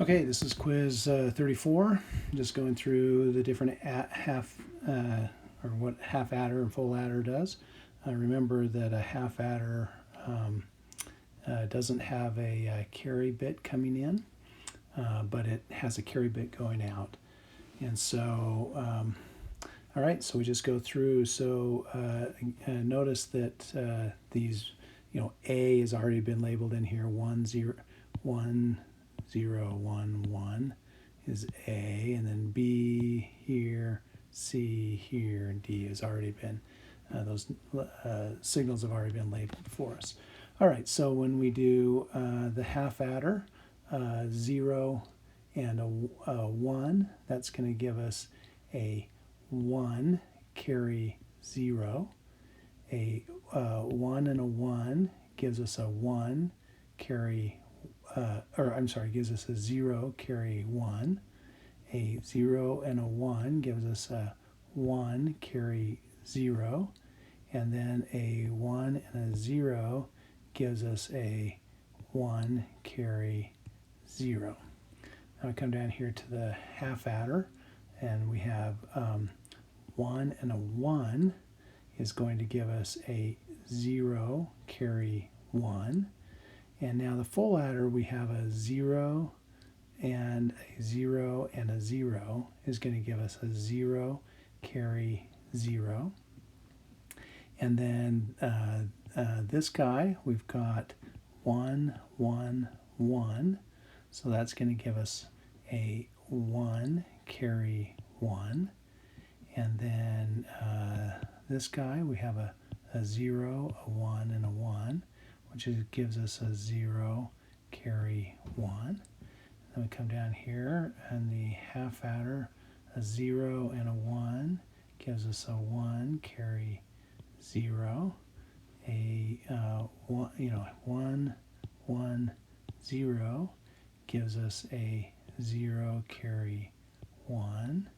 Okay, this is quiz 34. Just going through the different or what half adder and full adder does. Remember that a half adder doesn't have a carry bit coming in, but it has a carry bit going out. And so, all right, so we just go through. So notice that these, A has already been labeled in here. 1, 0, 1, 0, 1, 1 is A, and then B here, C here, and D has already been, those signals have already been labeled for us. All right, so when we do the half adder, 0 and a 1, that's going to give us a 1 carry 0. A 1 and a 1 gives us a 1 carry gives us a 0 carry 1. A 0 and a 1 gives us a 1 carry 0. And then a 1 and a 0 gives us a 1 carry 0. Now we come down here to the half adder, and we have 1 and a 1 is going to give us a 0 carry 1. And now the full adder, we have a 0 and a 0 and a 0 is going to give us a 0 carry 0. And then this guy, we've got 1, 1, 1. So that's going to give us a 1 carry 1. And then this guy, we have a 0, a 1, and a 1, which gives us a 0 carry 1. Then we come down here, and the half adder, a 0 and a 1 gives us a 1 carry 0. A 1, 1, 0 gives us a 0 carry 1.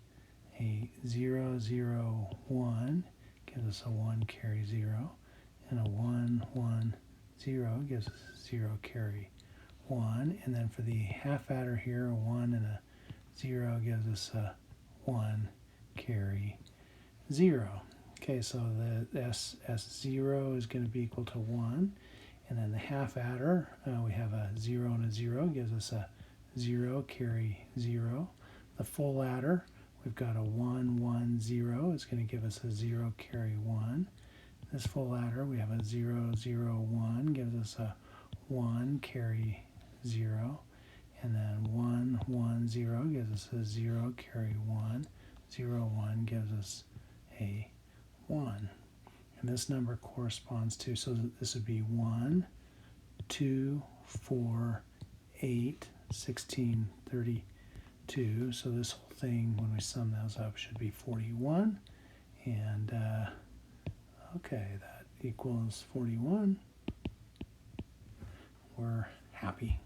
A 0, 0, 1 gives us a 1 carry 0. And a 1, 1, 0 gives us a 0 carry 1. And then for the half adder here, a 1 and a 0 gives us a 1 carry 0. Okay, so the S0 is going to be equal to 1. And then the half adder, we have a 0 and a 0 gives us a 0 carry 0. The full adder, we've got a 1, 1, 0 is going to give us a 0 carry 1. This full adder, we have a 0, 0, 1 gives us a 1 carry 0. And then 1, 1, 0 gives us a 0 carry 1. 0, 1 gives us a 1. And this number corresponds to, so this would be 1, 2, 4, 8, 16, 32. So this whole thing, when we sum those up, should be 41. And okay, that equals 41. We're happy.